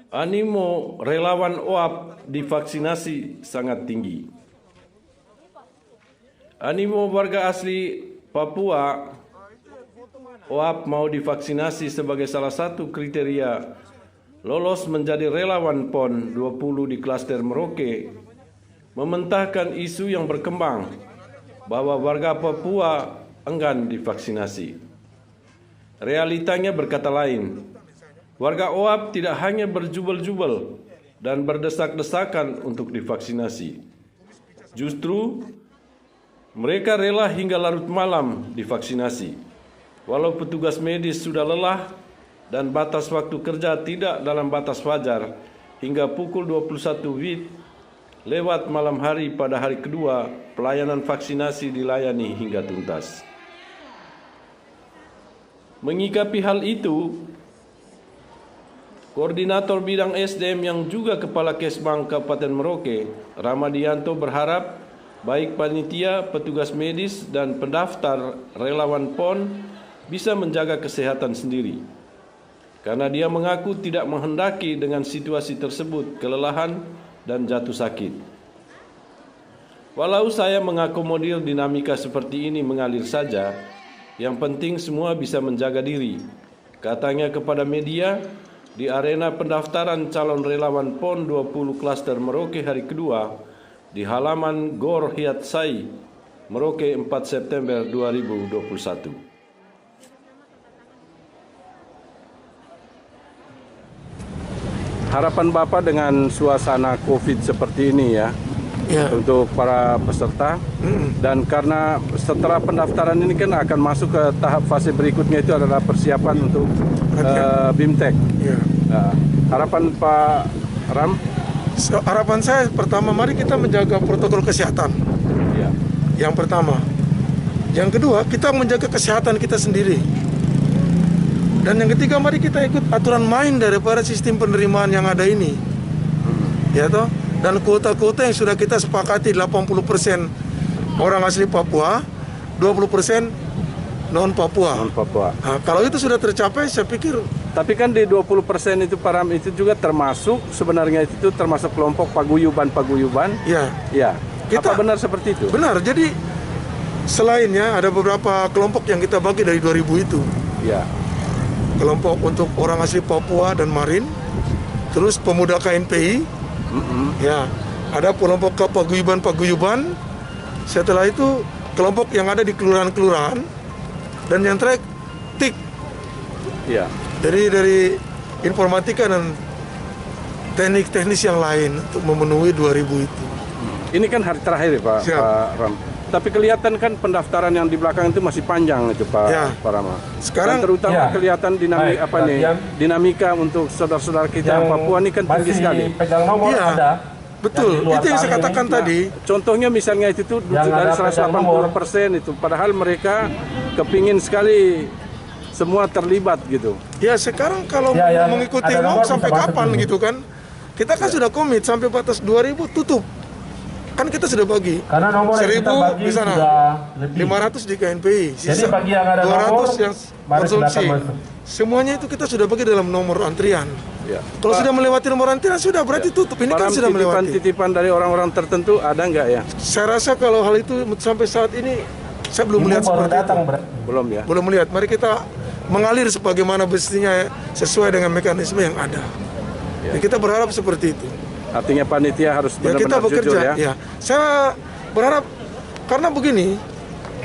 Animo relawan OAP divaksinasi sangat tinggi. Animo warga asli Papua OAP mau divaksinasi sebagai salah satu kriteria lolos menjadi relawan PON 20 di klaster Merauke mementahkan isu yang berkembang bahwa warga Papua enggan divaksinasi. Realitanya berkata lain, warga OAP tidak hanya berjubel-jubel dan berdesak-desakan untuk divaksinasi. Justru mereka rela hingga larut malam divaksinasi. Walau petugas medis sudah lelah dan batas waktu kerja tidak dalam batas wajar hingga pukul 21 WIB lewat malam hari pada hari kedua, pelayanan vaksinasi dilayani hingga tuntas. Menyikapi hal itu, Koordinator Bidang SDM yang juga Kepala Kesbang Kabupaten Merauke, Ramadianto berharap baik panitia, petugas medis, dan pendaftar relawan PON bisa menjaga kesehatan sendiri. Karena dia mengaku tidak menghendaki dengan situasi tersebut kelelahan dan jatuh sakit. Walau saya mengakomodir dinamika seperti ini mengalir saja, yang penting semua bisa menjaga diri. Katanya kepada media, di arena pendaftaran calon relawan PON 20 klaster Merauke hari kedua di halaman Gor Hiatsai, Merauke 4 September 2021. Harapan Bapak dengan suasana COVID seperti ini ya, untuk para peserta, dan karena setelah pendaftaran ini kan akan masuk ke tahap fase berikutnya, itu adalah persiapan untuk BIMTEK. Harapan Pak Ram? Harapan saya pertama, mari kita menjaga protokol kesehatan. Yang pertama. Yang kedua, kita menjaga kesehatan kita sendiri. Dan yang ketiga, mari kita ikut aturan main daripada sistem penerimaan yang ada ini. Ya toh? Dan kuota-kuota yang sudah kita sepakati, 80% orang asli Papua, 20% non Papua. Nah, kalau itu sudah tercapai, saya pikir. Tapi kan di 20% itu Pak Ram, itu juga termasuk sebenarnya itu termasuk kelompok paguyuban. Ya. Apa benar seperti itu? Benar. Jadi selainnya ada beberapa kelompok yang kita bagi dari 2000 itu. Ya. Kelompok untuk orang asli Papua dan Marin, terus pemuda KNPI, ya, ada kelompok paguyuban. Setelah itu kelompok yang ada di kelurahan-kelurahan, dan yang terakhir TIK. Ya. Dari informatika dan teknik-teknis yang lain untuk memenuhi 2000 itu. Ini kan hari terakhir ya Pak Ram. Tapi kelihatan kan pendaftaran yang di belakang itu masih panjang itu Pak Rama. Sekarang dan terutama kelihatan dinamika untuk saudara-saudara kita yang Papua ini kan tinggi sekali. Iya, betul. Itu yang saya katakan tadi. Contohnya misalnya itu tuh dari 180% itu, padahal mereka kepingin sekali semua terlibat gitu. Ya sekarang kalau mengikuti mau sampai kapan gitu kan? Kita kan sudah komit sampai batas 2000 tutup. Kan kita sudah bagi. Karena nomor 1000 yang di sana, 500 di KNPI, jadi bagi yang ada 200 nomor, yang konsumsi. Semuanya itu kita sudah bagi dalam nomor antrian. Kalau sudah melewati nomor antrian sudah berarti tutup. Ini kan sudah melewati. Titipan dari orang-orang tertentu ada nggak ya? Saya rasa kalau hal itu sampai saat ini saya belum melihat seperti itu. Belum ya? Belum melihat. Mari kita mengalir sebagaimana mestinya sesuai dengan mekanisme yang ada. Ya, kita berharap seperti itu. Artinya panitia harus kita bekerja, jujur ya? Saya berharap, karena begini,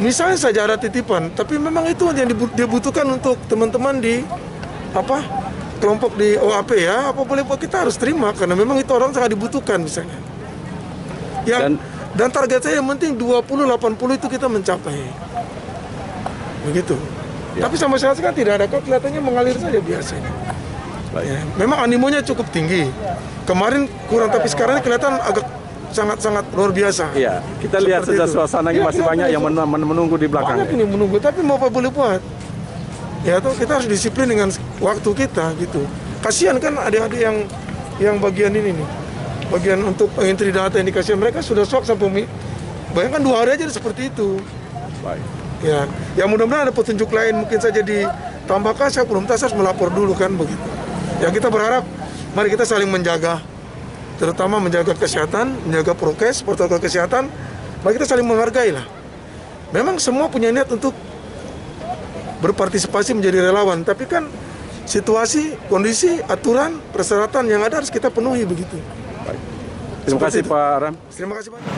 misalnya saja ada titipan, tapi memang itu yang dibutuhkan untuk teman-teman di kelompok di OAP ya, apa boleh kita harus terima, karena memang itu orang sangat dibutuhkan misalnya. Dan target saya yang penting 20-80 itu kita mencapai. Begitu. Tapi sama sekali kan tidak ada, kok kelihatannya mengalir saja biasanya. Ya, memang animonya cukup tinggi. Kemarin kurang, tapi sekarang kelihatan agak sangat-sangat luar biasa. Iya, kita lihat saja suasananya masih banyak yang menunggu di belakang. Banyak ini menunggu, tapi mau apa boleh buat. Ya toh, kita harus disiplin dengan waktu kita gitu. Kasihan kan adik-adik yang bagian ini nih. Bagian untuk entry data yang dikasih mereka sudah shock sampai bayangkan 2 hari aja seperti itu. Baik. Ya mudah-mudahan ada petunjuk lain mungkin saja ditambahkan, saya belum tahu, saya harus melapor dulu kan begitu. Ya kita berharap Mari kita saling menjaga, terutama menjaga kesehatan, menjaga prokes, protokol kesehatan. Mari kita saling menghargai lah. Memang semua punya niat untuk berpartisipasi menjadi relawan, tapi kan situasi, kondisi, aturan, persyaratan yang ada harus kita penuhi begitu. Terima kasih Pak Aram. Terima kasih banyak.